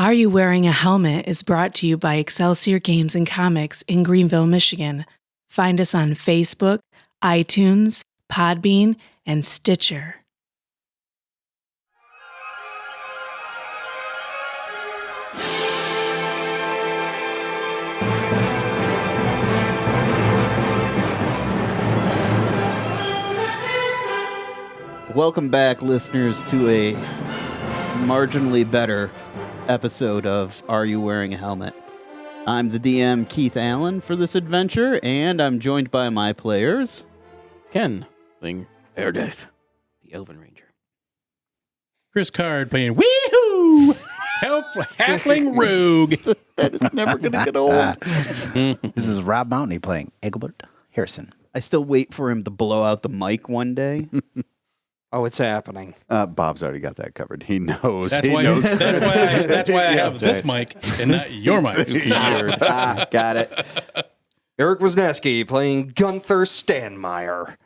Are You Wearing a Helmet is brought to you by Excelsior Games and Comics in Greenville, Michigan. Find us on Facebook, iTunes, Podbean, and Stitcher. Welcome back, listeners, to a marginally better episode of Are You Wearing a Helmet? I'm the DM, Keith Allen, for this adventure, and I'm joined by my players. Ken, playing Erdeath, the Elven Ranger. Chris Card playing Weehoo! Help Halfling Rogue. That is never going to get old. This is Rob Mountney playing Egbert Harrison. I still wait for him to blow out the mic one day. Oh, it's happening. Bob's already got that covered. He knows. That's why I have this mic and not your mic. Got it. Eric Wisniewski playing Gunther Stanmeyer.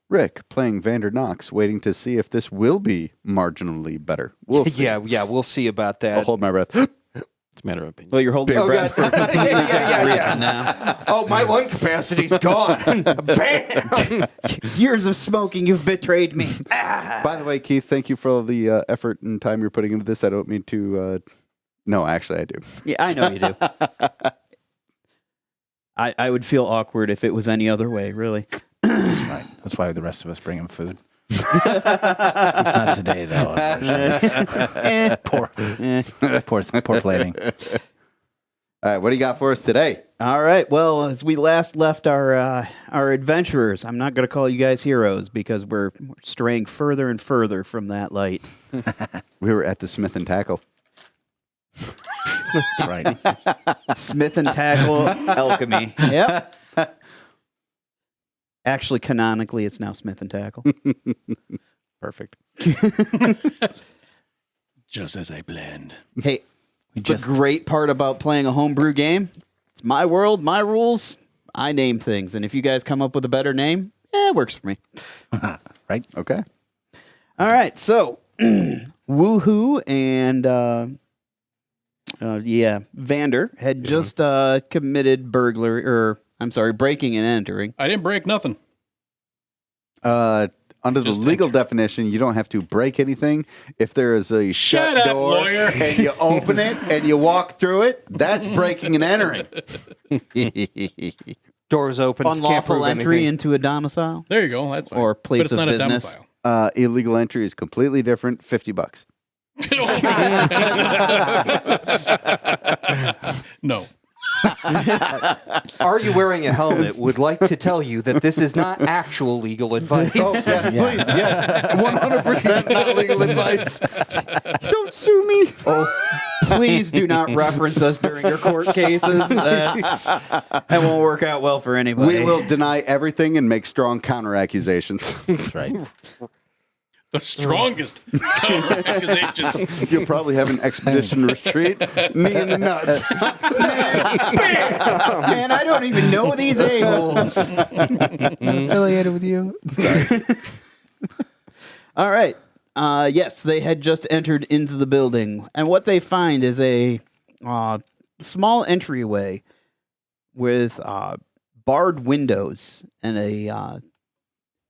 Rick playing Vander Knox, waiting to see if this will be marginally better. We'll see. Yeah, we'll see about that. I'll hold my breath. It's a matter of opinion. Well, you're holding your breath for yeah. now. Oh, my lung capacity's gone. Bam! Years of smoking, you've betrayed me. By the way, Keith, thank you for all the effort and time you're putting into this. I don't mean to... No, actually, I do. Yeah, I know you do. I would feel awkward if it was any other way, really. Right. That's why the rest of us bring him food. Not today, though. Poor plating. All right, what do you got for us today? All right. Well, as we last left our adventurers, I'm not going to call you guys heroes because we're straying further and further from that light. We were at the Smith and Tackle. Right. Smith and Tackle Alchemy. Yep. Actually, canonically, it's now Smith and Tackle. Perfect. Just as I planned. Hey, the great part about playing a homebrew game, it's my world, my rules. I name things, and if you guys come up with a better name, it works for me. Right? Okay. All right, so Woohoo and Vander had just committed breaking and entering. I didn't break nothing. Under the legal definition, you don't have to break anything. If there is a shut door lawyer. And you open it and you walk through it, that's breaking and entering. Doors open. Unlawful entry into a domicile There you go. That's fine. or But place it's of not business. a domicile. Illegal entry is completely different. $50. No. Are You Wearing a Helmet would like to tell you that this is not actual legal advice. Please, yes. 100% not legal advice. Don't sue me. Oh, please do not reference us during your court cases. That won't work out well for anybody. We will deny everything and make strong counter accusations. That's right. The strongest counter accusations. You'll probably have an expedition retreat. Me in the nuts. Man, I don't even know these a-holes. Affiliated with you. Sorry. All right. Yes, they had just entered into the building, and what they find is a small entryway with barred windows and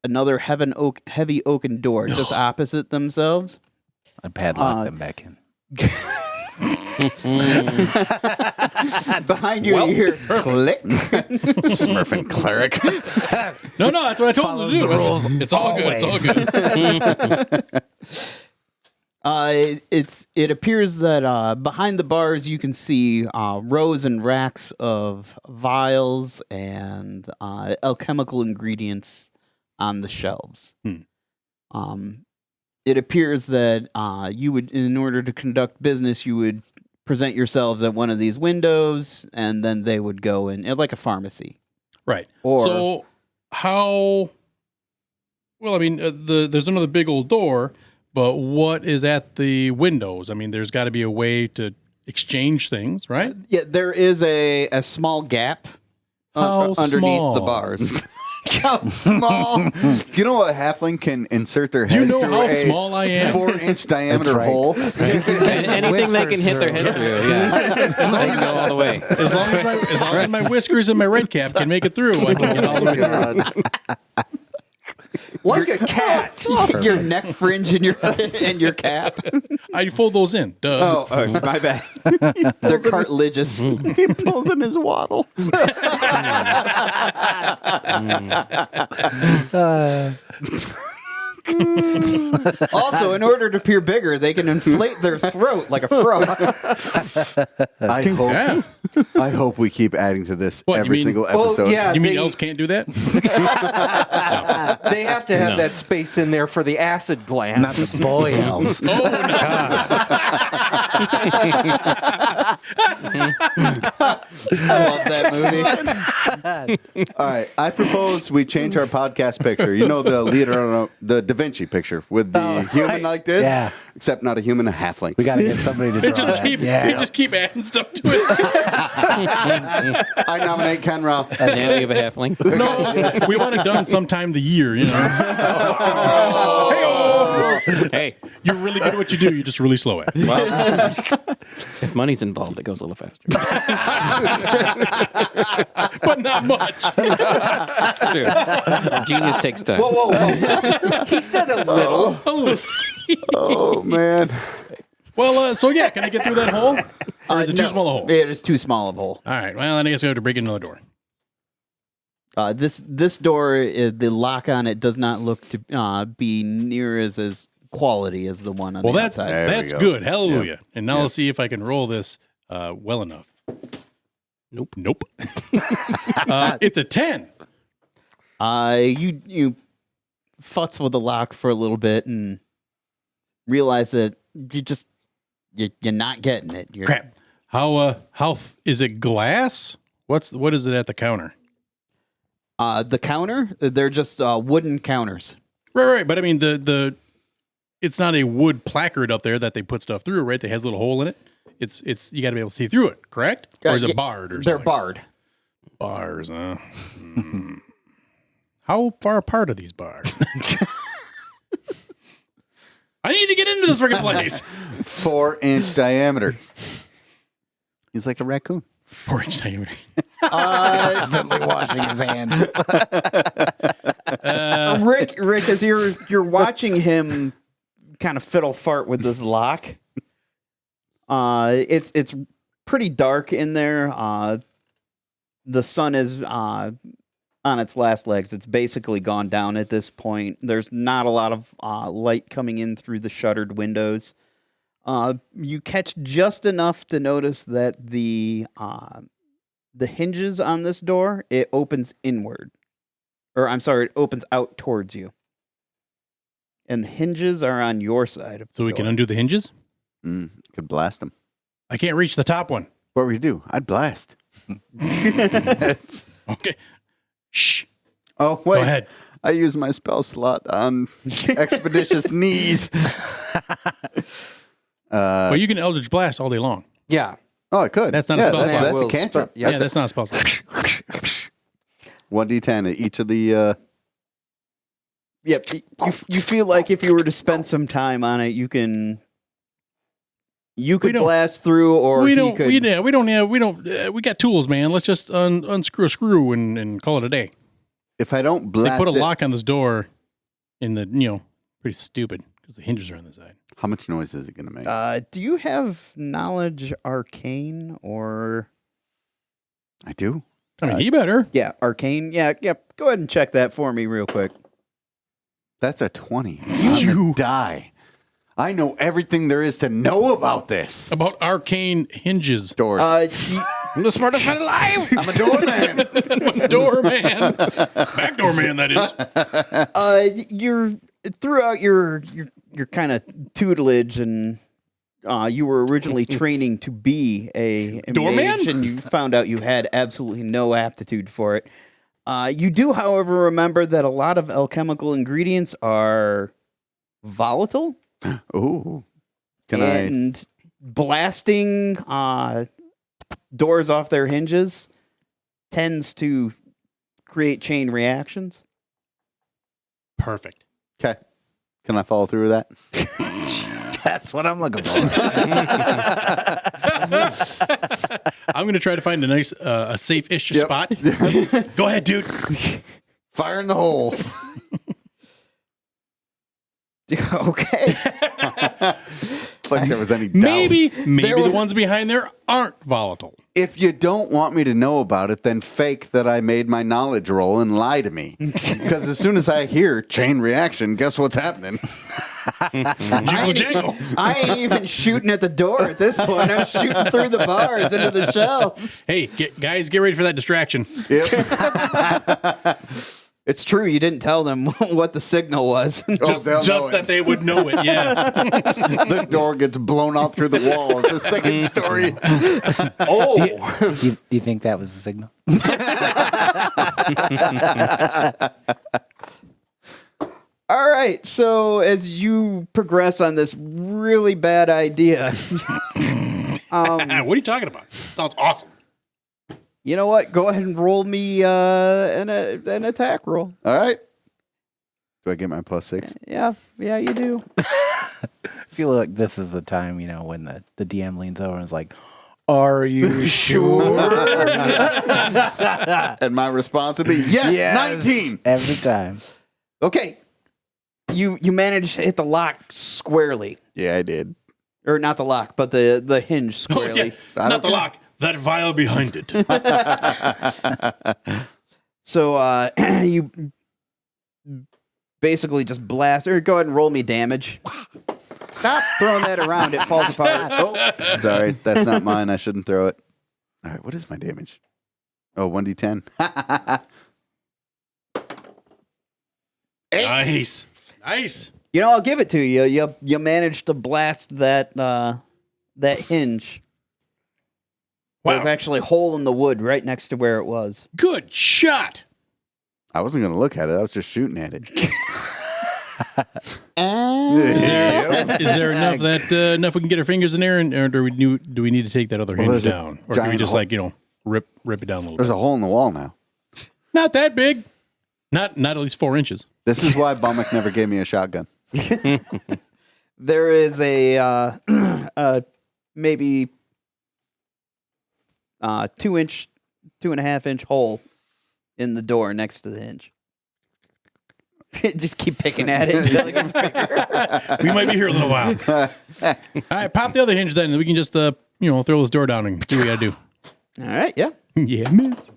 another heavy oaken door just opposite themselves. I padlocked them back in. Behind you, you hear click. Smurfing cleric. No, that's what I told them to do. It's all good. It's all good. It appears that behind the bars you can see rows and racks of vials and alchemical ingredients on the shelves. It appears that you would, in order to conduct business, you would present yourselves at one of these windows, and then they would go in like a pharmacy. Right. Or, so how? Well, I mean, there's another big old door, but what is at the windows? I mean, there's got to be a way to exchange things, right? Yeah, there is a small gap underneath the bars. How small? You know what halfling can insert their head Do you know through how a small I am? 4-inch diameter right. hole? Anything they can hit their head through. Yeah. They can go all the way. As long as my whiskers and my red cap can make it through, I can get all the way through. Like a cat. Your neck fringe and your cap. I fold those in. Duh. Oh, my bad. They're cartilaginous. He pulls in his waddle. Also, in order to appear bigger, they can inflate their throat like a frog. I hope we keep adding to this What, you every mean- single Well, episode. yeah. You mean they- elves can't do that? They have to have that space in there for the acid glands. Not the boy elves. I love that movie. All right, I propose we change our podcast picture. You know the Leonardo, the Da Vinci picture with the human like this, Yeah. except not a human, a halfling. We got to get somebody to draw Just that. keep, Yeah. they just keep adding stuff to it. I nominate Ken Rao. Now we have a halfling. No, we want it done sometime the year, you know. Hey, You're really good at what you do. You're just really slow at it. well, if money's involved, it goes a little faster. But not much. True. Genius takes time. Whoa, whoa, whoa. He said a little. Oh man, Well, so yeah, can I get through that hole? Or is it too No. small a hole? Yeah, it is too small of a hole. All right, well, then I guess I have to break another door. This door, the lock on it does not look to be near as quality as the one on Well, the that's outside. There we that's go. good. Hallelujah. And now Yeah. let's see if I can roll this well enough. Nope. It's a 10. You futz with the lock for a little bit and realize that you're not getting it. You're, Crap. How is it glass? What is it at the counter? The counter, they're just wooden counters. Right. But I mean, it's not a wood placard up there that they put stuff through, right? That has a little hole in it. It's you got to be able to see through it, correct? Or is it Yeah, barred? Or They're something? barred. Bars, huh? How far apart are these bars? I need to get into this freaking place. 4-inch diameter. He's like a raccoon. 4-inch diameter. Constantly washing his hands. Rick, as you're watching him kind of fiddle fart with this lock, it's pretty dark in there. The sun is on its last legs. It's basically gone down at this point. There's not a lot of light coming in through the shuttered windows. You catch just enough to notice that the hinges on this door, it opens inward. Or I'm sorry, it opens out towards you. And the hinges are on your side of the So we door. can undo the hinges? Could blast him. I can't reach the top one. What would you do? I'd blast. Okay. Shh. Oh wait, Go ahead. I use my spell slot on expeditious knees. Well, you can Eldritch Blast all day long. Yeah. Oh, I could. That's not a yeah, spell slot. That's a Will cantrip. spell- Yeah, that's not a spell slot. 1d10 at each of the. Yep. You feel like if you were to spend some time on it, you could don't- blast through, or we he don't. could. We got tools, man. Let's just unscrew a screw and call it a day. If I don't blast They put a it, lock on this door in the pretty stupid because the hinges are on the side. how much noise is it going to make? Do you have knowledge arcane or? I do. I mean, he better. Yeah, arcane. Yeah. Go ahead and check that for me real quick. That's a 20. You die. I know everything there is to know about this. About arcane hinges. Doors. I'm the smartest man alive. I'm a doorman. Doorman. Backdoor man, that is. You're throughout your kind of tutelage, and you were originally training to be a Doorman? mage, and you found out you had absolutely no aptitude for it. You do, however, remember that a lot of alchemical ingredients are volatile, Ooh. and blasting doors off their hinges tends to create chain reactions. Perfect. Okay. Can I follow through with that? That's what I'm looking for. I'm going to try to find a nice, a safe-ish Yep. spot. Go ahead, dude. Fire in the hole. Okay. It's like there was any doubt. Maybe was- the ones behind there aren't volatile. If you don't want me to know about it, then fake that I made my knowledge roll and lie to me. Because as soon as I hear chain reaction, guess what's happening? Jingle, jangle. I ain't even shooting at the door at this point. I'm shooting through the bars into the shelves. Hey, guys, get ready for that distraction. Yep. It's true. You didn't tell them what the signal was. Just they'll know that it. they would know it. Yeah. The door gets blown off through the wall of the second story. Do you think that was the signal? All right. So as you progress on this really bad idea, What are you talking about? Sounds awesome. you know what? Go ahead and roll me an attack roll. All right. Do I get my +6? Yeah, you do. I feel like this is the time, when the DM leans over and is like, "Are you sure?" And my response would be, yes, 19. Every time. Okay. You managed to hit the lock squarely. Yeah, I did. Or not the lock, but the hinge Oh, squarely. yeah. Not the lock. That vial behind it. So you basically just blast, or go ahead and roll me damage. Stop throwing that around. It falls apart. Oh, Sorry, that's not mine. I shouldn't throw it. All right, what is my damage? Oh, 1d10. Nice. Nice. you know, I'll give it to you. You managed to blast that hinge. Wow. There's actually a hole in the wood right next to where it was. Good shot. I wasn't going to look at it. I was just shooting at it. Is there enough we can get our fingers in there, or do we need to take that other hinge there's a down, or can we giant just hole. rip it down a little There's bit? a hole in the wall now. Not that big. Not at least 4 inches. This is why Bummock never gave me a shotgun. There is a maybe 2.5 inch hole in the door next to the hinge. Just keep picking at it until it gets bigger. We might be here a little while. All right, pop the other hinge then, and we can just throw this door down and do what we gotta do. All right, yeah. Yeah, miss.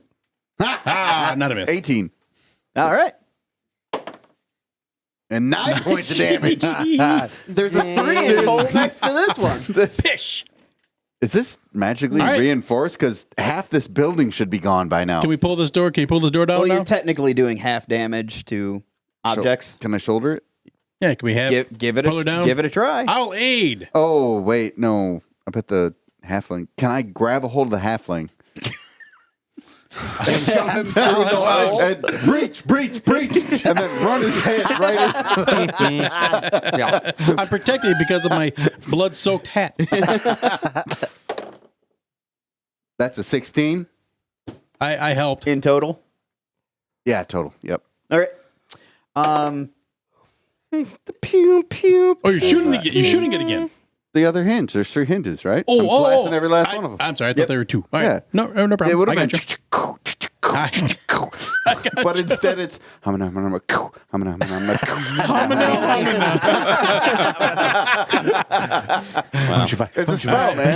Not a miss. 18. All right. And 9 points of damage. There's a 3-inch hole next to this one. Fish. Is this magically All right. reinforced? Because half this building should be gone by now. Can we pull this door? Can you pull this door down Well, now? you're technically doing half damage to objects. Can I shoulder it? Yeah, can we have Give it pull her down? give it a try. I'll aid. Oh, wait. No. I bet the halfling. Can I grab a hold of the halfling? Shove him through the hole. And breach, and then run his head right in. Yeah. I'm protected because of my blood-soaked hat. That's a 16. I helped. In total. Yeah, total. Yep. All right. The pew pew. Oh, you're shooting it. You're shooting it again. The other hinge. There's 3 hinges, right? Oh, I'm blasting every last one of them. I'm sorry. I thought there were 2. All right. Yeah. No problem. It would have I been. got you. But instead it's It's a spell, man.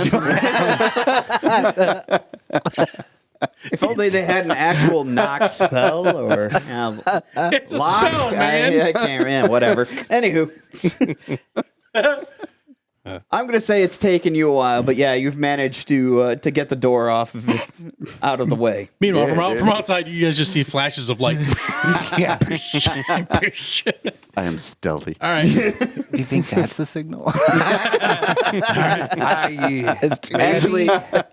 If only they had an actual knock spell or It's a lock. spell, man. I can't remember. Whatever. Anywho. I'm going to say it's taken you a while, but yeah, you've managed to get the door out of the way. Meanwhile, Yeah, from outside, you guys just see flashes of light. Yeah. I am stealthy. All right. Do you think that's the signal? Actually,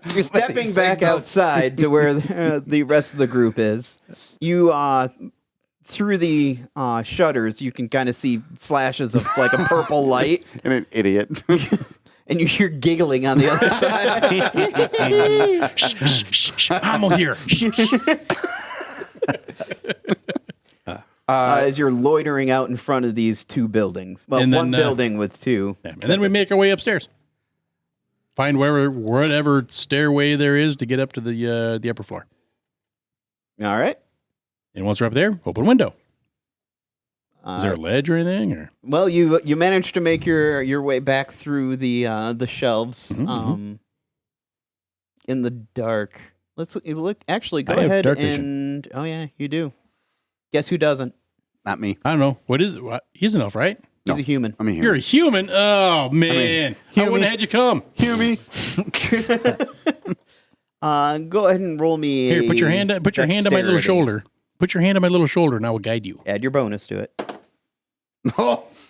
stepping back outside to where the rest of the group is, you through the shutters, you can kind of see flashes of like a purple light, And an idiot. and you hear giggling on the other side. Shh, I'm here. Shh. as you're loitering out in front of these two buildings. Well, And then, one building with two. And then we make our way upstairs. Find whatever stairway there is to get up to the upper floor. All right. And once we're up there, open window. Is there a ledge or anything? Or Well, you managed to make your way back through the shelves in the dark. Let's look. Actually, go I have ahead dark and vision. oh yeah, you do. Guess who doesn't? Not me. I don't know. What is it? He's an elf, right? He's a human. I'm here. You're a human? Oh, man. I wouldn't have had you come. Human. Go ahead and roll me. Here, put your hand on my little dexterity. shoulder. Put your hand on my little shoulder, and I will guide you. Add your bonus to it.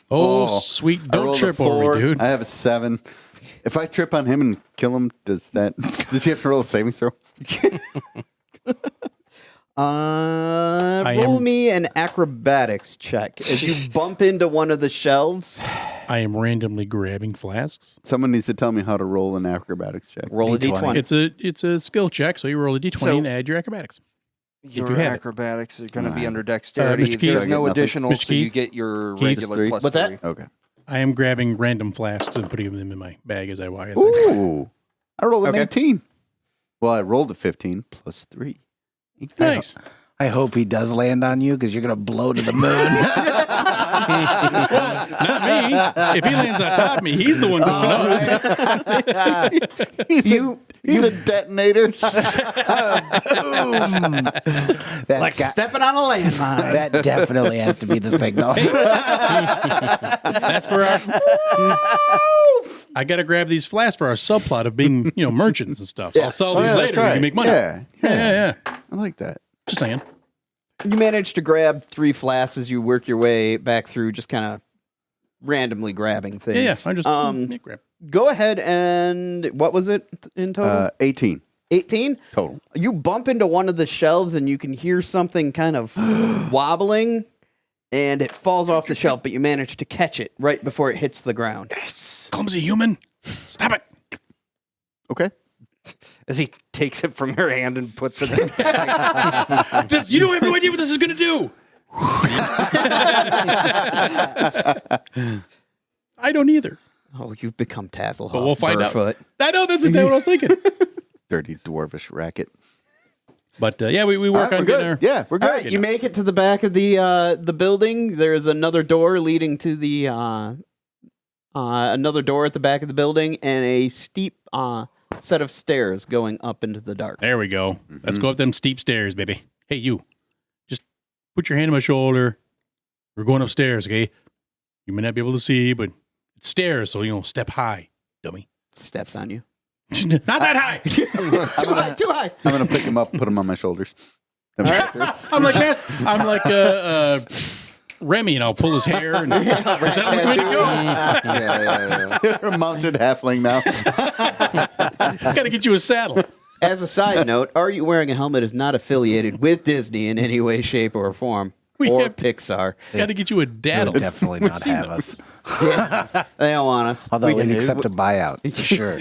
Oh, sweet. I Don't rolled a trip over 4. me, dude. I have a 7. If I trip on him and kill him, does he have to roll a saving throw? Roll me an acrobatics check. As you bump into one of the shelves, I am randomly grabbing flasks. Someone needs to tell me how to roll an acrobatics check. roll a d20. It's a skill check, so you roll a d20 So- and add your acrobatics. Your you have it. acrobatics are going to be Alright. under dexterity. Mr. Keith? There's So I no get nothing? additional, Mr. so you Keith? get your Keith? regular Just plus What's that? 3. Okay. I am grabbing random flasks and putting them in my bag as I walk. Ooh. I rolled an Okay. 18. Well, I rolled a 15 plus 3. Nice. I hope he does land on you because you're going to blow to the moon. Not me. If he lands on top of me, he's the one going up. He's a detonator. That Like guy- stepping on a landmine. that definitely has to be the signal. That's for our. I got to grab these flasks for our subplot of being, merchants and stuff. So I'll sell these yeah, later. that's We right. can make money. Yeah. Yeah. I like that. Just saying. You managed to grab 3 flasks as you work your way back through, just kind of randomly grabbing things. Yeah. I just grab. Go ahead and what was it in total? 18 18? total. You bump into one of the shelves and you can hear something kind of wobbling and it falls off the shelf, but you manage to catch it right before it hits the ground. Clumsy human. Stop it. Okay. As he takes it from your hand and puts it in. You don't have no idea what this is going to do. I don't either. Oh, you've become Tasselhoff. But we'll find out. Burfoot. I know. That's exactly what I was thinking. Dirty dwarvish racket. But we work on we're getting good. there. Yeah, we're All good. right, you make it to the back of the building. There is another door leading to the another door at the back of the building, and a steep set of stairs going up into the dark. There we go. Let's go up them steep stairs, baby. Hey, you. Just put your hand on my shoulder. We're going upstairs, okay? You may not be able to see, but it's stairs, so, step high, dummy. Steps on you. Not that high. Too high. I'm going to pick him up, put him on my shoulders. Then we go through. I'm like Remy, and I'll pull his hair. And that's the way to go. Yeah. You're a mounted halfling now. Got to get you a saddle. As a side note, Are You Wearing a Helmet is not affiliated with Disney in any way, shape, or form. Or Pixar. Got to get you a daddle. They'll definitely not have us. They don't want us. Although We we'd can- accept a buyout, for sure.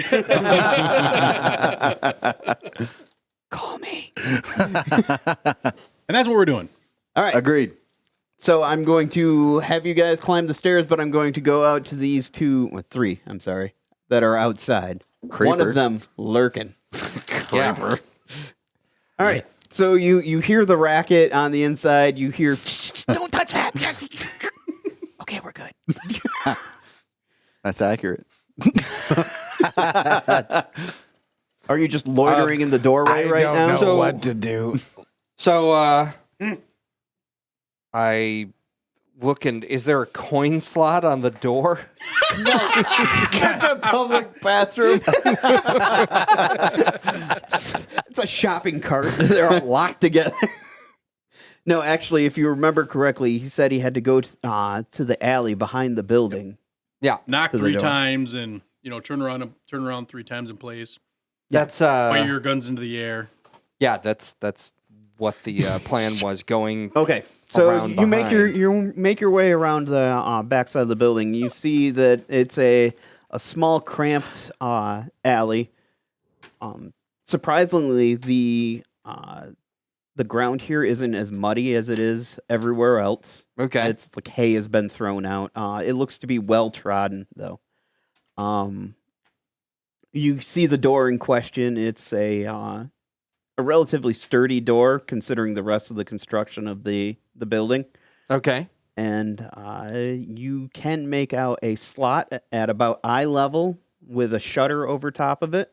Call me. And that's what we're doing. All right. Agreed. So I'm going to have you guys climb the stairs, but I'm going to go out to these 3, that are outside. Creeper. One of them lurking. Yeah. All right. So you hear the racket on the inside. You hear, don't touch that. Okay, we're good. That's accurate. Are you just loitering in the doorway right now? know what to do. So, I look and is there a coin slot on the door? It's a public bathroom. It's a shopping cart. They're all locked together. No, actually, if you remember correctly, he said he had to go to the alley behind the building. Yeah. Knock To the 3 door. times and, turn around 3 times in place. That's Fire your guns into the air. yeah, that's what the plan was going. Okay, so Around you make behind. you make your way around the backside of the building. You see that it's a small, cramped alley. Surprisingly, the the ground here isn't as muddy as it is everywhere else. Okay. It's like hay has been thrown out. It looks to be well trodden, though. You see the door in question. It's a relatively sturdy door, considering the rest of the construction of the building. Okay. And you can make out a slot at about eye level with a shutter over top of it.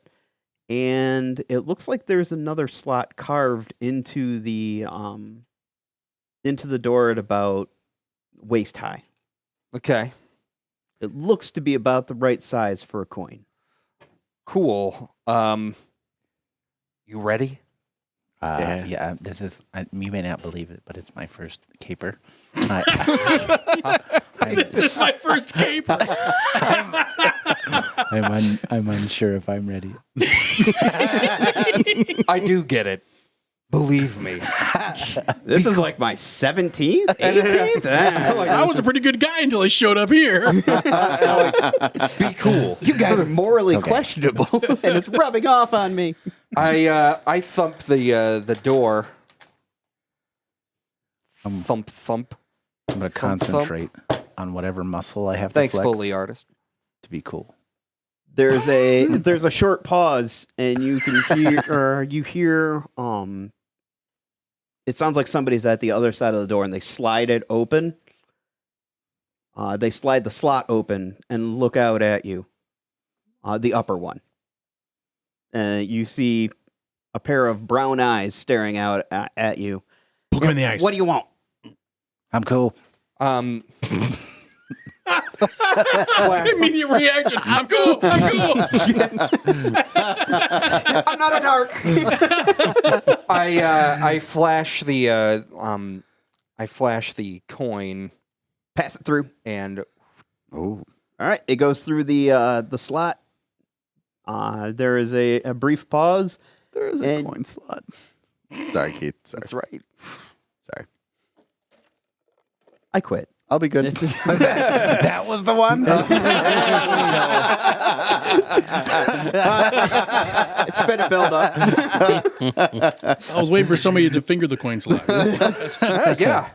And it looks like there's another slot carved into the door at about waist high. Okay. It looks to be about the right size for a coin. Cool. You ready? Yeah, this is, you may not believe it, but it's my first caper. This is my first caper. I'm unsure if I'm ready. I do get it. Believe me. This is like my 17th, 18th. I was a pretty good guy until I showed up here. Be cool. You guys are morally questionable, and it's rubbing off on me. I thump the door. Thump thump. I'm going to Thump, concentrate on whatever muscle I have Thanks, to flex Foley artist. to be cool. There's a short pause, and you can hear it sounds like somebody's at the other side of the door, and they slide it open. They slide the slot open and look out at you, the upper one. You see a pair of brown eyes staring out at you. Look him in the eyes. What do you want? I'm cool. Immediate reaction. I'm cool. I'm cool. I'm not a narc. I flash the coin Pass it through. and All right, it goes through the slot. There is a brief pause. There is a And- coin slot. Sorry, Keith. Sorry. that's right. Sorry. I quit. I'll be good. That was the one? It's been a build up. I was waiting for somebody to finger the coin slot. Yeah.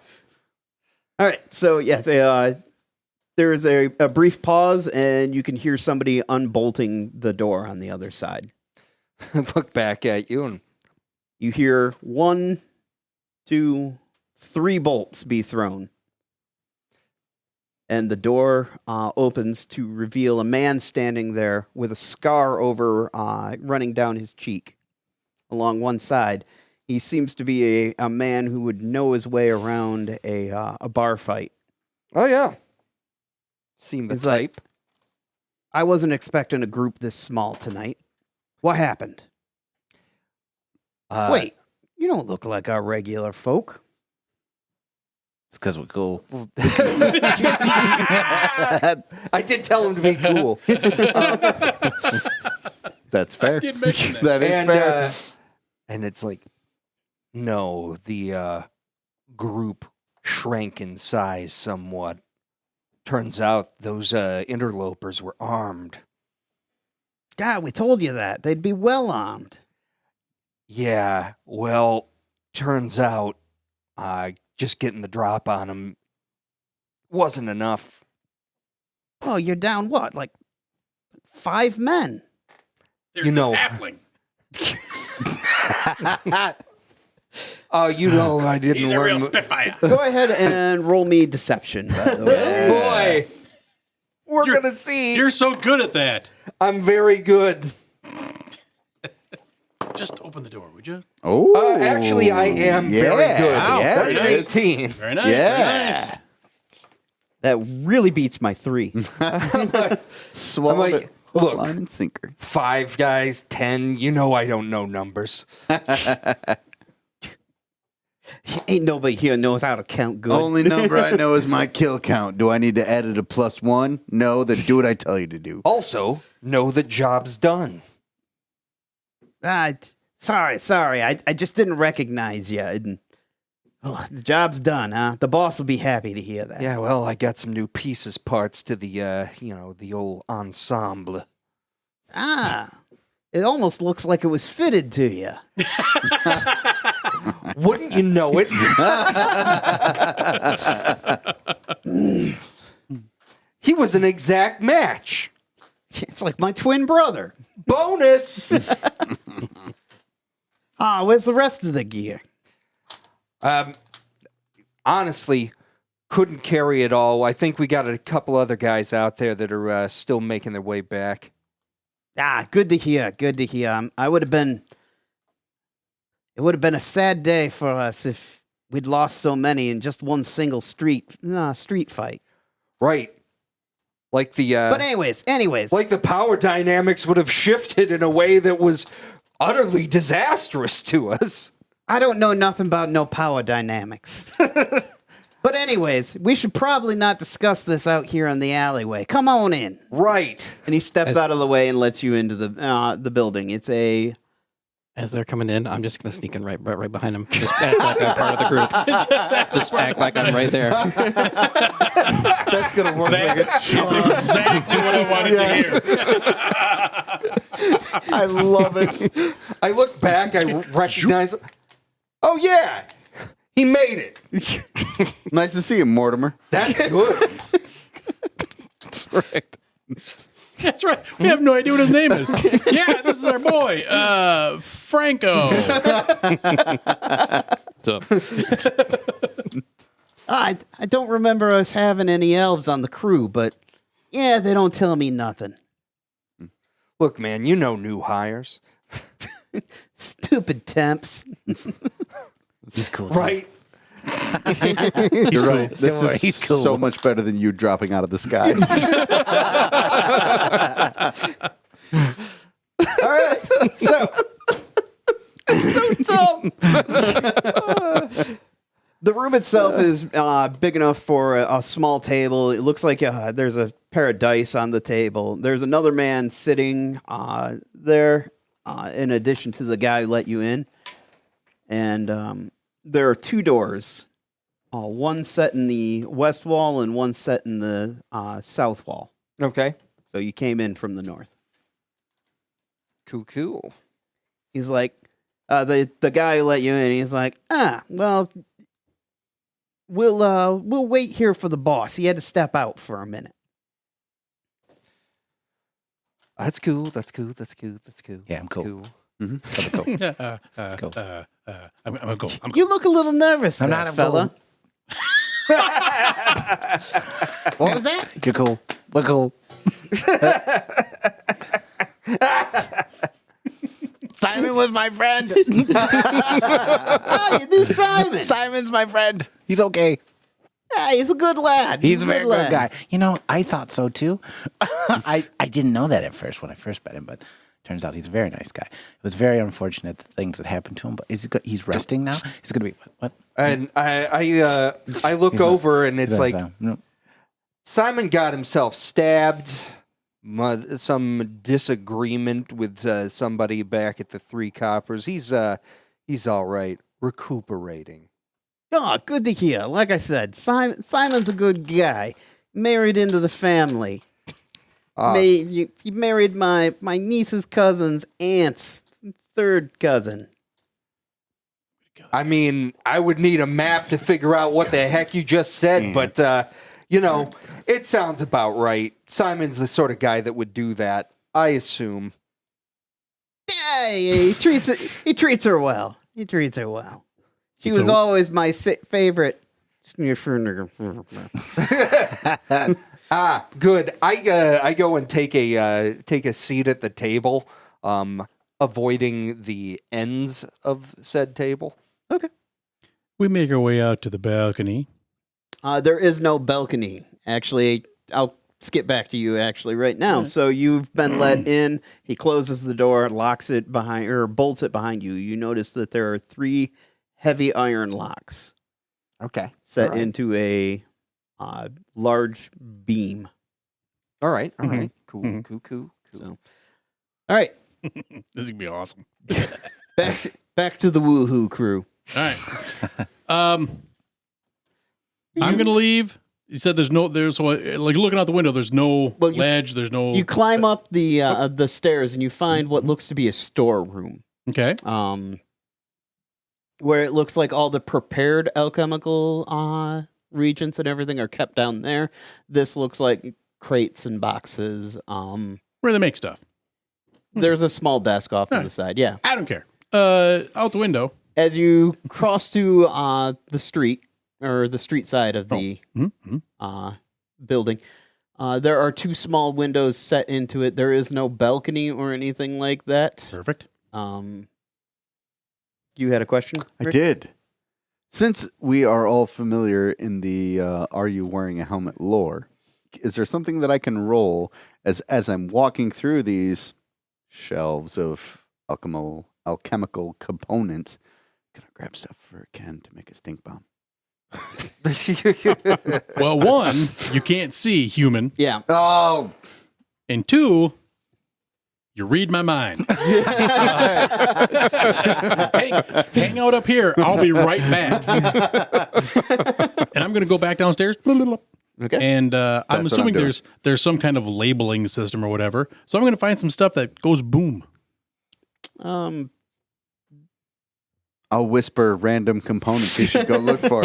All right, so yes, there is a brief pause, and you can hear somebody unbolting the door on the other side. Look back at you and You hear 1, 2, 3 bolts be thrown. And the door opens to reveal a man standing there with a scar over running down his cheek along one side. He seems to be a man who would know his way around a bar fight. oh yeah. Seen the He's like, type. I wasn't expecting a group this small tonight. What happened? Wait, you don't look like our regular folk. It's because we're cool. I did tell him to be cool. That's fair. did mention that. That is and, fair. And it's like, no, the group shrank in size somewhat. Turns out those interlopers were armed. God, we told you that. They'd be well armed. Yeah, well, turns out just getting the drop on them wasn't enough. Oh, you're down what? Like 5 men? There's You know. this halfling. You know, I didn't He's a real learn. spitfire. Go ahead and roll me deception, by the way. Boy, we're You're- gonna see. You're so good at that. I'm very good. Just open the door, would you? Oh, Actually, I am very good. Yeah, That's an very nice. 18. Very nice. Yeah. Very nice. That really beats my 3. Swallowed I'm like, it. Hook, look. line, and sinker. 5 guys, 10. You know I don't know numbers. Ain't nobody here knows how to count good. Only number I know is my kill count. Do I need to add it a +1? No, then do what I tell you to do. Also, know the job's done. Sorry. I just didn't recognize you. The job's done, huh? The boss will be happy to hear that. Yeah, well, I got some new pieces, parts to the, the old ensemble. It almost looks like it was fitted to you. Wouldn't you know it? He was an exact match. It's like my twin brother. Bonus. Where's the rest of the gear? Honestly, couldn't carry it all. I think we got a couple other guys out there that are still making their way back. Good to hear. Good to hear. It would have been a sad day for us if we'd lost so many in just one single street fight. Right. Like the But anyways. like the power dynamics would have shifted in a way that was utterly disastrous to us. I don't know nothing about no power dynamics. But anyways, we should probably not discuss this out here in the alleyway. Come on in. Right. And he steps out of the way and lets you into the building. It's a... As they're coming in, I'm just going to sneak in right behind them. Just act like I'm part of the group. Just act like I'm right there. That's going to work like a charm. Exactly what I wanted to hear. I love it. I look back, I recognize. Oh yeah, he made it. Nice to see you, Mortimer. That's good. That's right. That's right. We have no idea what his name is. Yeah, this is our boy, Franco. So, I don't remember us having any elves on the crew, but yeah, they don't tell me nothing. Look, man, you know new hires, Stupid temps. He's cool. right? You're right. This worry, is he's cool. so much better than you dropping out of the sky. All right, so dumb. The room itself is big enough for a small table. It looks like there's a pair of dice on the table. There's another man sitting there, in addition to the guy who let you in. And there are two doors, one set in the west wall and one set in the south wall. Okay. So you came in from the north. Cool. He's like, the guy who let you in, he's like, well, we'll wait here for the boss. He had to step out for a minute. That's cool. Yeah, I'm cool. That's Let's go. Let's go. I'm gonna go. You look a little nervous, I'm there, not, I'm fella. cool. What was that? You're cool. We're cool. Simon was my friend. You knew Simon. Simon's my friend. He's okay. Yeah, he's a good lad. He's a very good lad. guy. You know, I thought so too. I didn't know that at first when I first met him, but turns out he's a very nice guy. It was very unfortunate the things that happened to him, but he's resting now. He's going to be what? And I look over and it's like no. Simon got himself stabbed. Some disagreement with somebody back at the Three Coppers. He's all right, recuperating. Oh, good to hear. Like I said, Simon's a good guy. Married into the family. He married my niece's cousin's aunt's third cousin. I mean, I would need a map to figure out what the heck you just said, but it sounds about right. Simon's the sort of guy that would do that, I assume. Yeah, he treats her well. He treats her well. She was always my favorite. Good. I go and take a seat at the table, avoiding the ends of said table. Okay. We make our way out to the balcony. There is no balcony. Actually, I'll skip back to you actually right now. So you've been let in. He closes the door, locks it behind, or bolts it behind you. You notice that there are 3 heavy iron locks. Okay. Set into a large beam. All right. Cool. So, all right. This is gonna be awesome. Back to the woohoo crew. All right. I'm gonna leave. You said there's like looking out the window. There's no ledge. There's no. You climb up the stairs and you find what looks to be a storeroom. Okay. where it looks like all the prepared alchemical reagents and everything are kept down there. This looks like crates and boxes. Where they make stuff. There's a small desk off to the side. Yeah. I don't care. Out the window. As you cross to the street or the street side of the building, there are 2 small windows set into it. There is no balcony or anything like that. Perfect. You had a question, I Rick? did. Since we are all familiar in the "Are you wearing a helmet?" lore, is there something that I can roll as I'm walking through these shelves of alchemical components? Gonna grab stuff for Ken to make a stink bomb. Well, 1, you can't see human. Yeah. Oh, And 2, you read my mind. Hang out up here. I'll be right back. And I'm going to go back downstairs. Okay. And I'm what assuming I'm doing. there's some kind of labeling system or whatever. So I'm going to find some stuff that goes boom. I'll whisper random components you should go look for.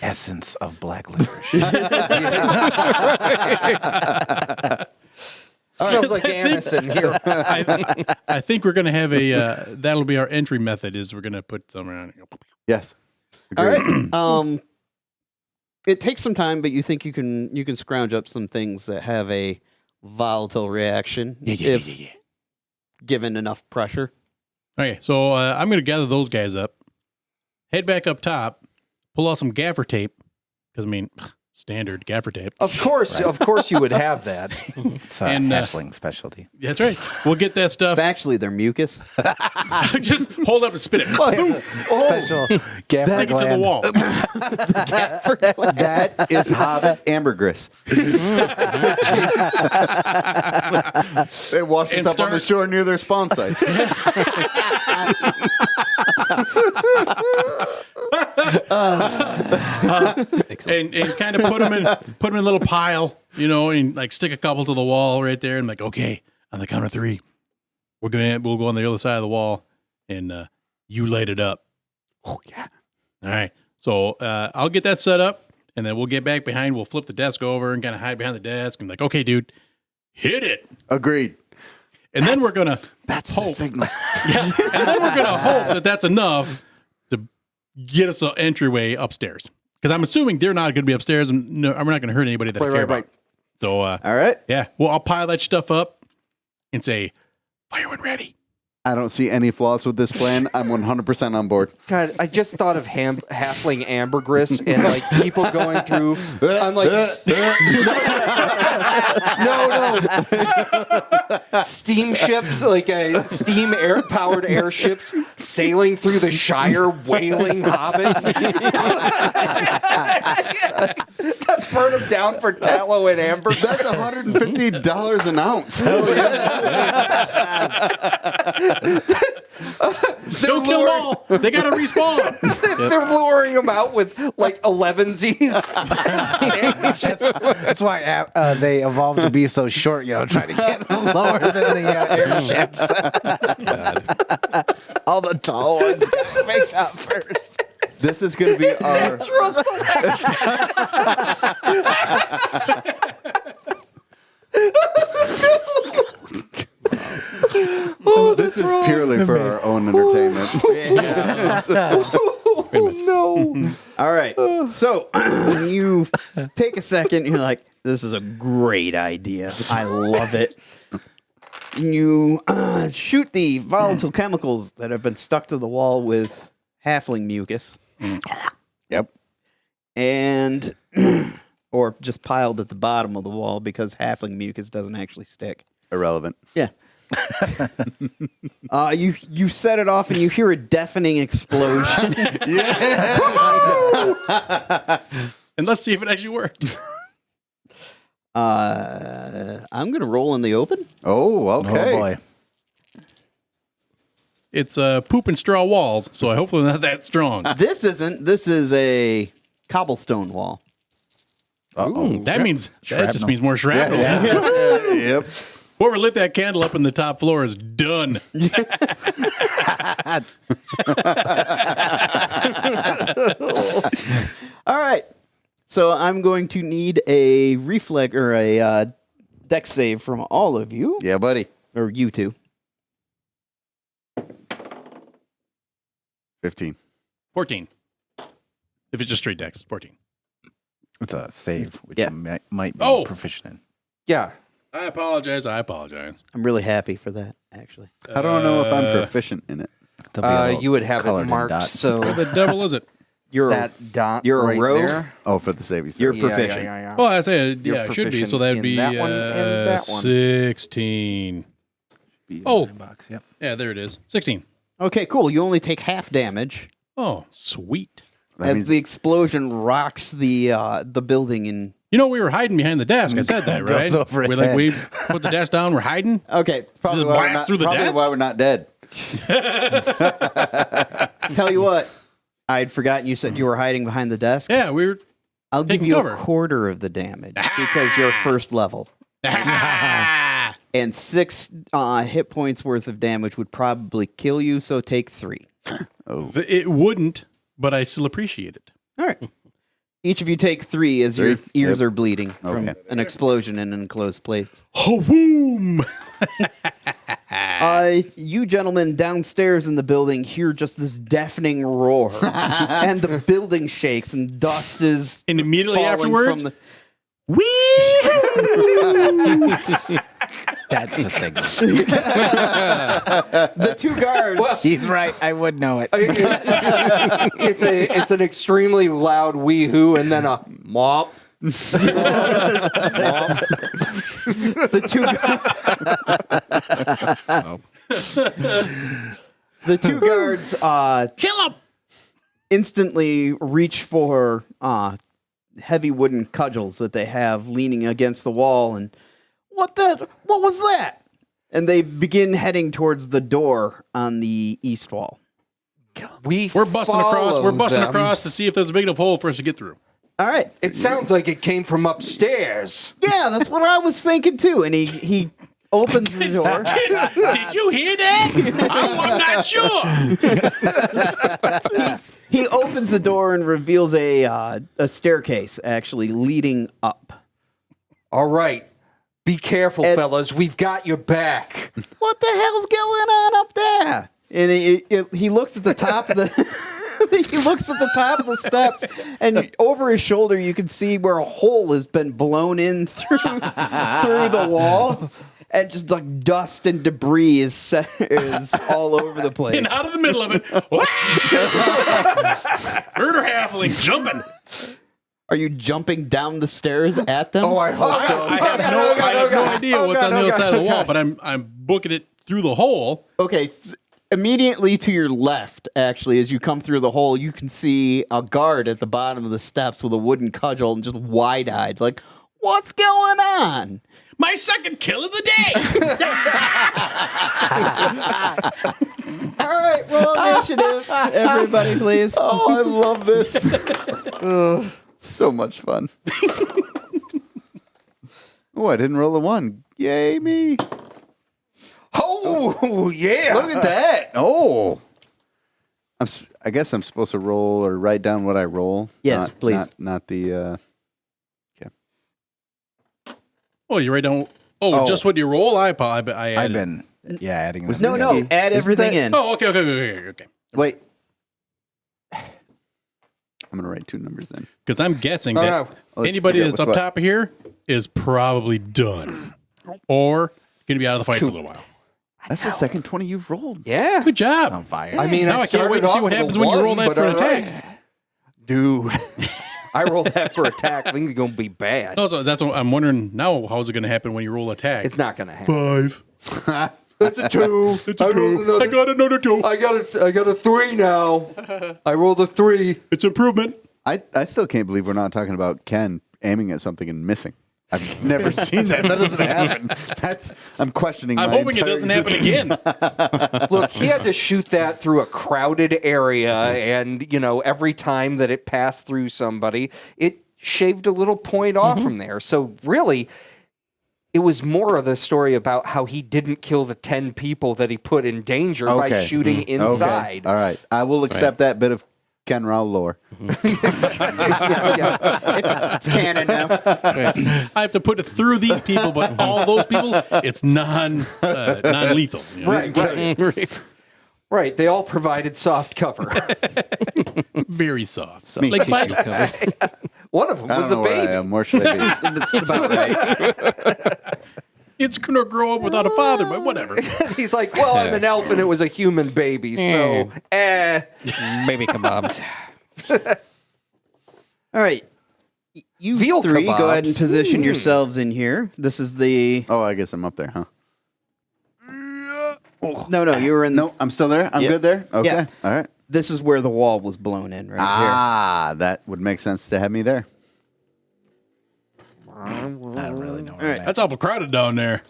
Essence of black licorice. Smells like anise in here. I think we're going to have a that'll be our entry method. Is we're going to put some around. Yes. All Agreed. right. It takes some time, but you think you can scrounge up some things that have a volatile reaction if given enough pressure. Okay, so I'm going to gather those guys up, head back up top, pull out some gaffer tape, because, I mean, standard gaffer tape. Of course you would have that. It's a And, halfling specialty. That's right. We'll get that stuff. Actually, they're mucus. Just hold up and spit it. Boom. Special gaffer Stick it to the gland. wall. That is Hobbit ambergris. It washes And up on the start- shore near their spawn sites. And kind of put them in a little pile, and like stick a couple to the wall right there, and like, okay, on the count of 3, we'll go on the other side of the wall, and you light it up. Oh, yeah. All right. So I'll get that set up, and then we'll get back behind. We'll flip the desk over and kind of hide behind the desk, and like, okay, dude, hit it. Agreed. And then we're gonna That's hope. the signal. Yeah. And then we're gonna hope that that's enough to get us an entryway upstairs. Because I'm assuming they're not going to be upstairs, and no, we're not going to hurt anybody that I care about. So, All right. yeah, well, I'll pile that stuff up and say, fire when ready. I don't see any flaws with this plan. I'm 100% on board. God, I just thought of halfling ambergris and like people going through. I'm like, no, steamships, like steam powered airships sailing through the Shire, whaling hobbits. To burn them down for tallow and amber. That's $150 an ounce. Hell yeah. Don't kill them all. They got to respawn. They're luring them out with like 11sies. That's why they evolved to be so short, trying to get lower than the airships. All the tall ones got picked up first. This is going to be our... This is purely for our own entertainment. All right. So you take a second. You're like, this is a great idea. I love it. And you shoot the volatile chemicals that have been stuck to the wall with halfling mucus. Yep. And or just piled at the bottom of the wall because halfling mucus doesn't actually stick. Irrelevant. Yeah. You set it off and you hear a deafening explosion. And let's see if it actually worked. I'm gonna roll in the open. Oh, okay. Oh, boy. It's poop and straw walls, so I hopefully not that strong. This isn't. This is a cobblestone wall. Uh-oh. That means that just Shrapnel. means more shrapnel. Yep. Whoever lit that candle up in the top floor is done. All right. So I'm going to need a reflex or a dex save from all of you, Yeah, buddy. or you two. 15. 14. If it's just straight dex, it's 14. It's a save, which Yeah. you might be Oh. proficient in. Yeah. I apologize. I'm really happy for that, actually. I don't know if I'm proficient in it. There'll be a little You would have it colored in marked, dots. so What the devil is it? You're that dot you're a right rogue? there. Oh, for the saving You're throw. proficient. Yeah. Well, I say, You're yeah, it should be. proficient So that'd in be that one and that one. 16. Be in Oh. my box. Yep. Yeah, there it is. 16. Okay, cool. You only take half damage Oh, sweet. That as means- the explosion rocks the building in. You know, we were hiding behind the desk. I said that, right? Goes over his head. We put the desk down. We're hiding. Okay, probably Just why, we're blast not, through the probably desk? why we're not dead. tell you what, I'd forgotten you said you were hiding behind the desk. Yeah, we were. I'll give taking you cover. a quarter of the damage because you're first level. And 6 hit points worth of damage would probably kill you, so take 3. It wouldn't, but I still appreciate it. All right. Each of you take 3 as your 3? ears Yep. are bleeding from Okay. an explosion in an enclosed place. Boom! You gentlemen downstairs in the building hear just this deafening roar, and the building shakes, and dust is And immediately falling afterwards, from the. That's the signal. The 2 guards. He's right. I would know it. It's an extremely loud wee hoo and then a mop. The 2 guards kill him! instantly reach for heavy wooden cudgels that they have leaning against the wall, and what was that? And they begin heading towards the door on the east wall. We're We're busting across to see if there's a big enough hole for us to get through. All right. It sounds like it came from upstairs. Yeah, that's what I was thinking too. And he opens the door. Did you hear that? I'm not sure. He opens the door and reveals a staircase actually leading up. All right. Be careful, And- fellas. We've got your back. What the hell's going on up there? And he looks at the top of the he looks at the top of the steps, and over his shoulder you can see where a hole has been blown in through the wall, and just like dust and debris is all over the place. And out of the middle of it, murder halfling jumping. Are you jumping down the stairs at them? Oh, I hope so. I have no idea what's on the other side of the wall, but I'm booking it through the hole. Okay, immediately to your left, actually, as you come through the hole, you can see a guard at the bottom of the steps with a wooden cudgel and just wide-eyed, like, what's going on? My second kill of the day. All right, roll initiative, everybody, please. Oh, I love this. So much fun. Oh, I didn't roll a 1. Yay, me. Oh, yeah. Look at that. Oh. I guess I'm supposed to roll or write down what I roll. Yes, please. Not the... Oh, you write down. Oh, just what you roll? I I've added. been adding this. No, add everything in. Oh, okay. Wait, I'm going to write 2 numbers then. Because I'm guessing Oh, that no. Let's anybody forget that's what's up what. top of here is probably done, or going to be out of the fight for a little while. That's the second 20 you've rolled. Yeah. Good job. on fire. I mean, Now I can't wait to see what happens when you roll that for an attack. Dude, I rolled that for attack. Things are going to be bad. Also, that's what I'm wondering now. How's it going to happen when you roll attack? It's not going to happen. 5. It's a 2. It's a 2. I got another 2. I got a 3 now. I rolled a 3. It's improvement. I still can't believe we're not talking about Ken aiming at something and missing. I've never seen that. That doesn't happen. I'm questioning I'm my hoping it entire doesn't happen existence. again. Look, he had to shoot that through a crowded area, and every time that it passed through somebody, it shaved a little point off from there. So really, It was more of the story about how he didn't kill the 10 people that he put in danger by shooting inside. Okay. All right. I will accept that bit of Ken Rao lore. It's canon now. I have to put it through these people, but all those people, it's non-lethal. You know? Right. Right. They all provided soft cover. Very soft. Like Like tissue cover. One of them I was don't a know where I baby. am. Where should I be? That's about right. it's gonna grow up without a father, but whatever. He's like, well, I'm an elf and it was a human baby, so Baby kebabs. All right. You Veal three, go ahead and kebabs. position yourselves in here. This is the... Oh, I guess I'm up there, huh? No, you were in... No, I'm still there. I'm Yep. good there. Okay. Yeah. All right. This is where the wall was blown in, right Ah, that would make sense to have me there. I don't really know. All right. That's awful crowded down there.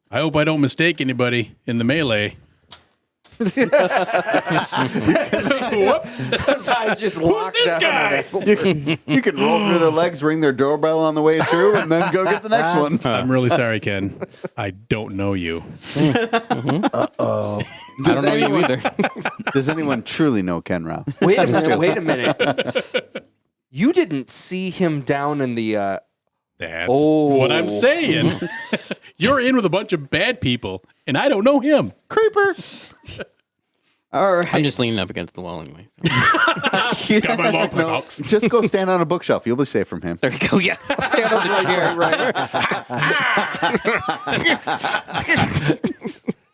I hope I don't mistake anybody in the melee. Whoops. his eyes just locked this out. guy? You can roll through their legs, ring their doorbell on the way through, and then go get the next one. I'm really sorry, Ken. I don't know you. I don't know you either. Does anyone truly know Ken Rao? Wait a minute. You didn't see him down in the... That's Oh. what I'm saying. You're in with a bunch of bad people, and I don't know him. Creeper. All right. I'm just leaning up against the wall anyway. So. Got my long pipe out. Just go stand on a bookshelf. You'll be safe from him. There you go. Yeah. Stand on the chair.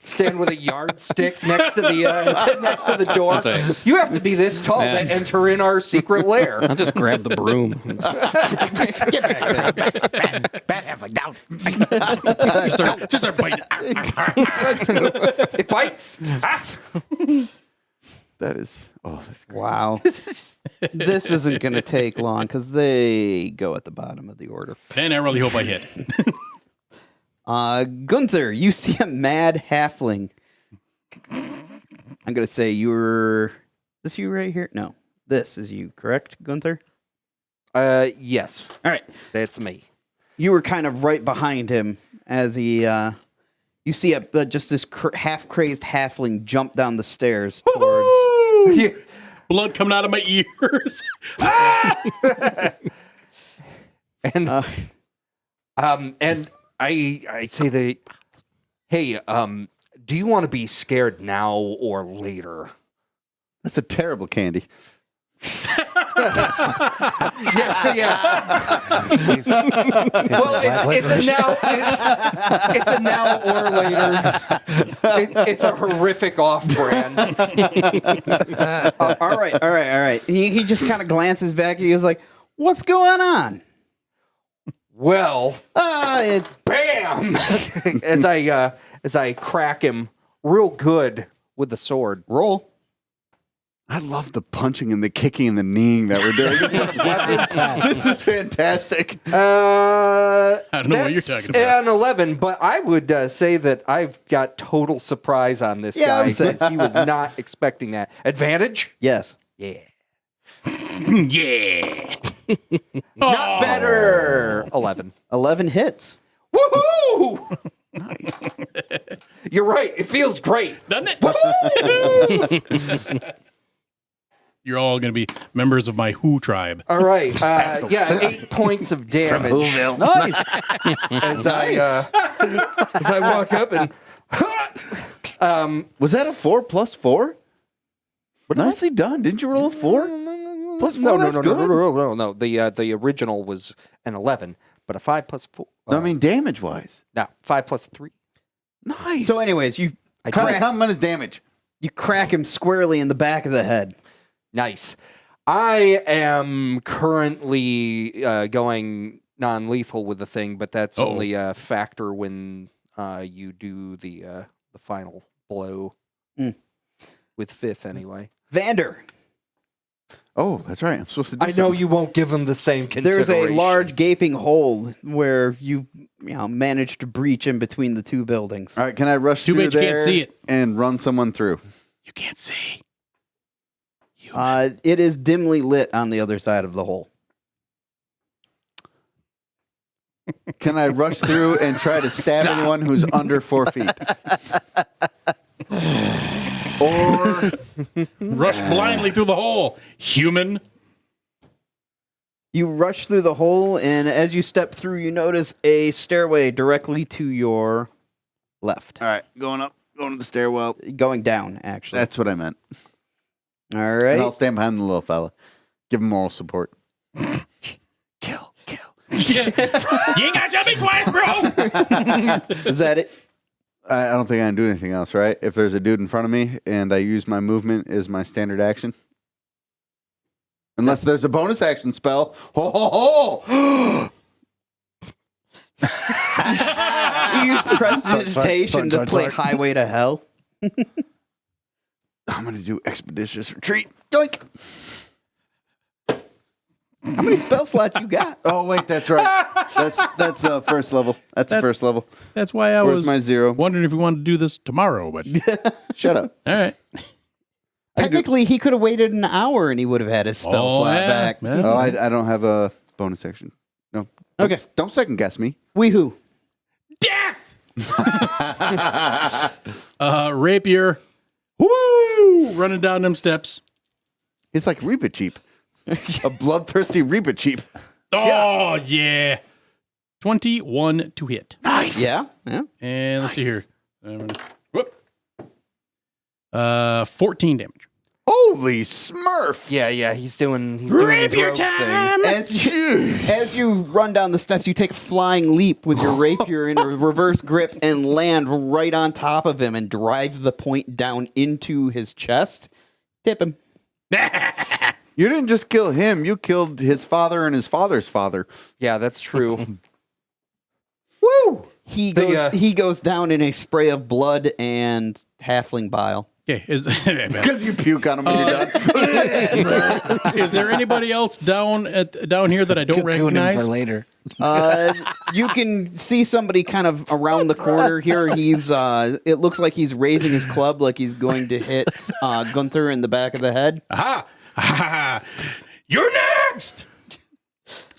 Stand with a yardstick next to the door. That's right. You have to be this tall Yeah. to enter in our secret lair. I'll just grab the broom. Bad halfling down. Just start biting. It bites. That is. Oh, that's great. Wow. This isn't going to take long because they go at the bottom of the order. And I really hope I hit. Gunther, you see a mad halfling. I'm going to say you're... This you right here? No. This is you, correct, Gunther? Yes, All right. that's me. You were kind of right behind him as he... you see just this half-crazed halfling jump down the stairs towards... Yeah. Blood coming out of my ears. And I say that, hey, do you want to be scared now or later? That's a terrible candy. Yeah. Well, it's a now or later. It's a horrific off-brand. All right. He just kind of glances back. He was like, what's going on? Well, It's bam! as I crack him real good with the sword. roll. I love the punching and the kicking and the kneeing that we're doing. This is fantastic. I don't know what you're That's talking about. an 11, but I would say that I've got total surprise on this Yeah, I guy would say. because he was not expecting that. Advantage? Yes. Yeah. Yeah. Not better. 11. 11 hits. Woohoo! Nice. You're right. It feels great. Doesn't it? You're all going to be members of my Who tribe. All right. 8 points of damage. Nice. As I walk up and Was that a 4 plus 4? Nicely done. Didn't you roll a 4? Plus 4, that's good. No. The original was an 11, but a 5 plus 4. No, I mean damage-wise. No, 5 plus 3. Nice. So anyways, you Count his damage. crack him squarely in the back of the head. Nice. I am currently going non-lethal with the thing, but that's only a factor when you do the final blow with 5th anyway. Vander, Oh, that's right. I'm supposed to do I know something. you won't give him the same there's consideration. a large gaping hole where you managed to breach in between the two buildings. All right, can I rush Too through bad you can't there see it. and run someone through? You can't see. It is dimly lit on the other side of the hole. Can I rush through and try to stab anyone who's under 4 feet? Or Rush blindly through the hole, human. You rush through the hole, and as you step through, you notice a stairway directly to your left. all right, going to the stairwell. Going down, actually. That's what I meant. All And I'll right. stand behind the little fella. Give him moral support. Kill. You ain't got to tell me twice, bro. Is that it? I don't think I can do anything else, right? If there's a dude in front of me and I use my movement as my standard action. Unless there's a bonus action spell. Ho, ho, ho! You use prestidigitation to play Highway to Hell. I'm going to do Expeditious Retreat. Doink! How many spell slots you got? Oh, wait, that's right. That's first level. That's first level. That's why I Where's was my 0? wondering if we wanted to do this tomorrow, but Shut up. all right. Technically, he could have waited an hour and he would have had his spell slot back. man. Oh, I don't have a bonus action. No. Okay. Don't second guess me. Weehoo. Death! Rapier. Woo! Running down them steps. He's like Reaper Cheap. A bloodthirsty Reaper Cheap. Oh, yeah. 21 to hit. Nice. Yeah. And let's see here. Whoop. 14 damage. Holy Smurf. Yeah, he's doing his rogue thing. As you run down the steps, you take a flying leap with your rapier in a reverse grip and land right on top of him and drive the point down into his chest. Tip him. You didn't just kill him. You killed his father and his father's father. Yeah, that's true. Woo! He goes down in a spray of blood and halfling bile. Okay, Because you puke on him when you're done. is there anybody else down here that I don't Cocooning recognize? for later. You can see somebody kind of around the corner here. He's it looks like he's raising his club like he's going to hit Gunther in the back of the head. Aha! Aha! You're next!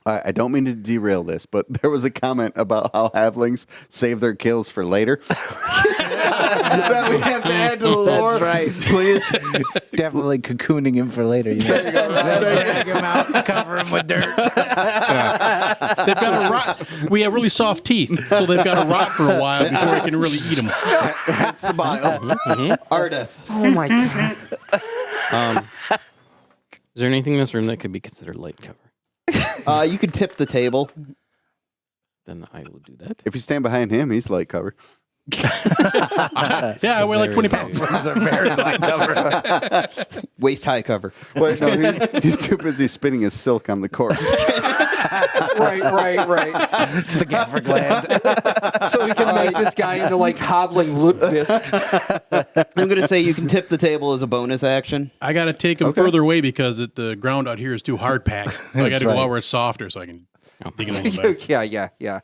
I don't mean to derail this, but there was a comment about how halflings save their kills for later. That we have to add to the lore. That's right. Please. Definitely cocooning him for later. You know? Drag him out, cover him with dirt. They've got to rot. We have really soft teeth, so they've got to rot for a while before we can really eat them. That's the bile. Ardeth. Oh my god. Is there anything in this room that could be considered light cover? You could tip the table. Then I will do that. If you stand behind him, he's light cover. Yeah, I weigh like 20 pounds. Those are very light cover. Waist high cover. Wait, no, he's too busy spinning his silk on the corpse. Right. It's the gaffer gland. So we can make this guy into like hobbling Lutefisk. I'm going to say you can tip the table as a bonus action. I got to take them further away because the ground out here is too hard packed. So I got to go out where it's softer so I can dig in a little better. Yeah.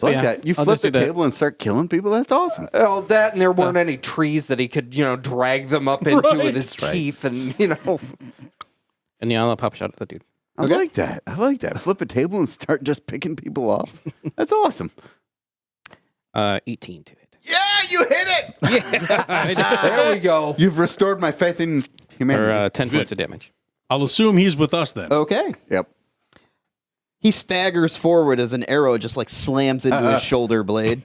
Like yeah, that. You I'll flip just do the that. table and start killing people? That's awesome. Oh, that and there weren't any trees that he could, drag them up into Right. with his teeth and, And I'll pop shot at the dude. I like that. Flip a table and start just picking people off. That's awesome. 18 to hit. Yeah, you hit it. There we go. You've restored my faith in humanity. Or 10 points of damage. I'll assume he's with us then. Okay. Yep. He staggers forward as an arrow just like slams into his shoulder blade.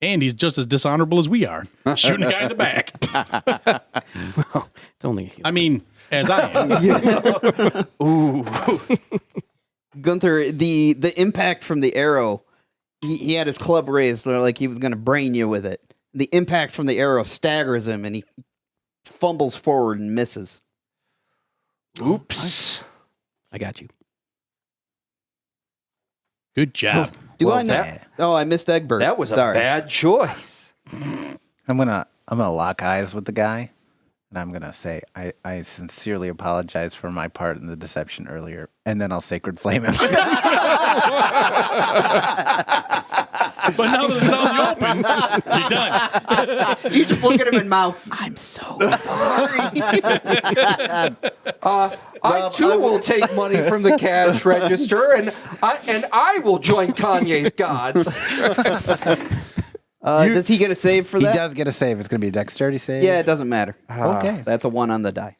And he's just as dishonorable as we are, shooting a guy in the back. It's only a heal. I mean, as I am. Ooh. Gunther, the impact from the arrow, he had his club raised like he was going to brain you with it. The impact from the arrow staggers him and he fumbles forward and misses. Oops. I got you. Good job. Do I know? Oh, I missed Egbert. That was a Sorry. bad choice. I'm gonna lock eyes with the guy, and I'm gonna say I sincerely apologize for my part in the deception earlier, and then I'll sacred flame him. But now that it's out in the open, you're done. You just look at him in mouth. I'm so sorry. I too will take money from the cash register, and I will join Kanye's gods. Does he get a save for He that? does get a save. It's going to be a dexterity save. Yeah, it doesn't matter. Okay. That's a 1 on the die.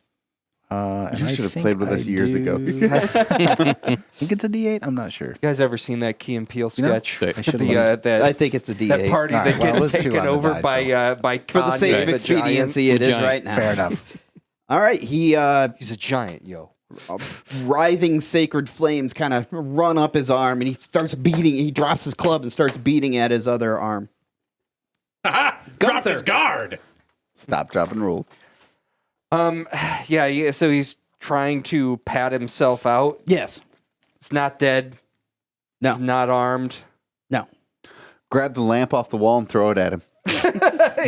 You should have played with us years ago. I think it's a D8. I'm not sure. You guys ever seen that Key and Peele sketch? I should that I think it's a D8. that party All right, that well, it gets was 2 taken on the over die, by For the Kanye, sake of the expediency, it is giant. right now. Fair enough. All right, He's a giant, yo. writhing sacred flames kind of run up his arm, and he starts beating. He drops his club and starts beating at his other arm. Dropped his guard. Stop, drop, and roll. Yeah. So he's trying to pat himself out. Yes. It's not dead. No. It's not armed. No. Grab the lamp off the wall and throw it at him.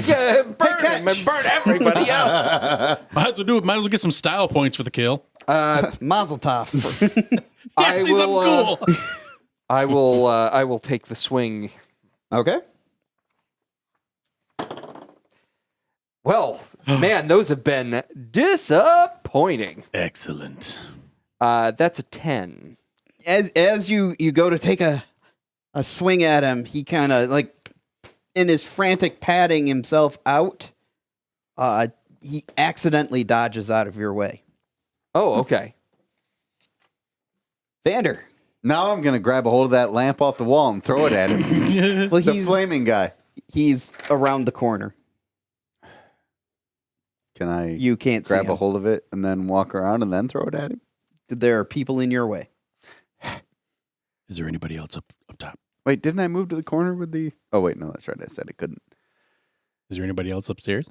Yeah, burn him and burn everybody else. Might as well get some style points for the kill. Mazel tov. I See will. something cool. I will take the swing. Okay. Well, man, those have been disappointing. Excellent. That's a 10. As you go to take a swing at him, he kind of like in his frantic patting himself out, he accidentally dodges out of your way. Oh, okay. Vander. Now I'm going to grab a hold of that lamp off the wall and throw it at him. Well, The flaming guy. he's around the corner. Can I You can't see grab him. a hold of it and then walk around and then throw it at him? There are people in your way. Is there anybody else up top? Wait, didn't I move to the corner with the... Oh, wait, no, that's right. I said I couldn't. Is there anybody else upstairs?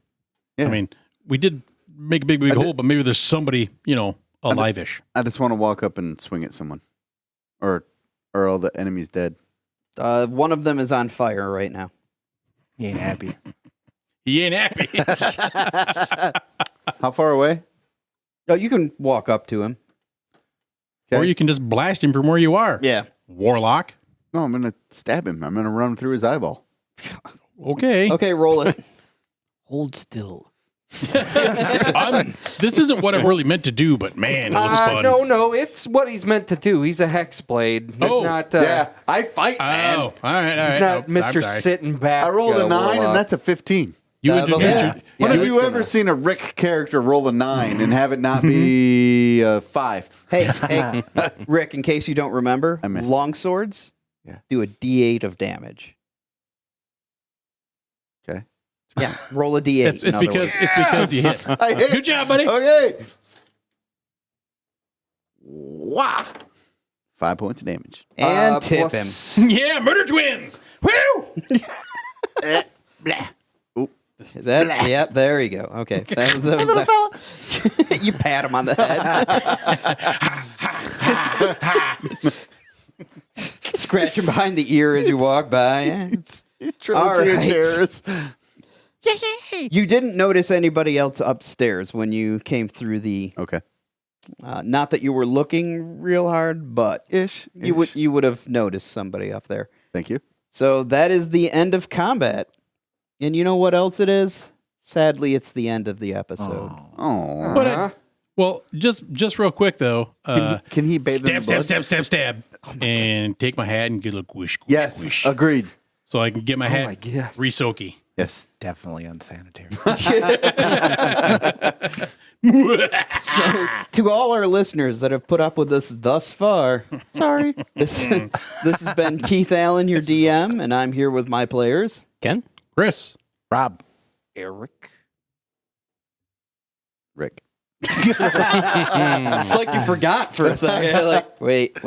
Yeah. I mean, we did make a big hole, but maybe there's somebody, alive-ish. I just want to walk up and swing at someone. Or all the enemies dead. One of them is on fire right now. He ain't happy. He ain't happy. How far away? Oh, you can walk up to him. Or you can just blast him from where you are. Yeah. Warlock. No, I'm going to stab him. I'm going to run through his eyeball. Okay. Okay, roll it. Hold still. This isn't what I really meant to do, but man, it looks fun. No, it's what he's meant to do. He's a hexblade. It's not. Yeah, I fight, man. Oh, all right. He's not Oh, Mr. I'm sorry. Sitting back. I rolled a 9, warlock. and that's a 15. You would Yeah. When Yeah, have it's you gonna- ever seen a Rick character roll a 9 and have it not be a 5? Hey, Rick, in case you don't remember, I missed. long swords do a D8 of damage. Okay. Yeah, roll a D8. It's because you hit. I hit. Good job, buddy. Okay. Wow. 5 points of damage. And tip him. plus- Yeah, murder twins. Woo! That's yeah. There you go. Okay, that was little fella. You pat him on the head. Scratch him behind the ear as you walk by. He's All trilogy of right. terrorists. You didn't notice anybody else upstairs when you came through the. Okay. Not that you were looking real hard, but Ish. you would have noticed somebody up there. Thank you. So that is the end of combat. And you know what else it is? Sadly, it's the end of the episode. Oh. But well, just real quick though. Can he bathe in the blood? Stab, and take my hat and get a little squish. Yes. Squish, Agreed. so I can get my hat my God. re-soaky. Yes. Definitely unsanitary. So, to all our listeners that have put up with us thus far, sorry. This has been Keith Allen, your DM, and I'm here with my players. Ken? Chris. Rob. Eric. Rick. It's like you forgot for a second. Like, wait,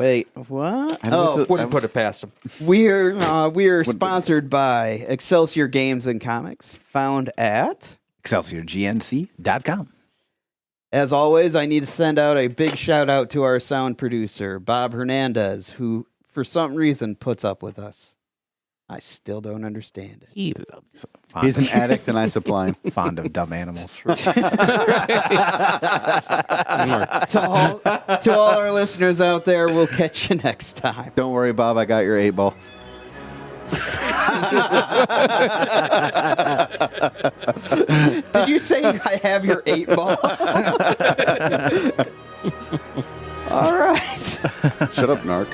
what? Oh, Wouldn't put it past him. we are sponsored by Excelsior Games and Comics, found at. ExcelsiorGNC.com. As always, I need to send out a big shout out to our sound producer, Bob Hernandez, who, for some reason, puts up with us. I still don't understand it. He loves He's an addict and I supply him. fond of dumb animals. To all our listeners out there, we'll catch you next time. Don't worry, Bob. I got your 8-ball. Did you say I have your 8-ball? All right. Shut up, Narc.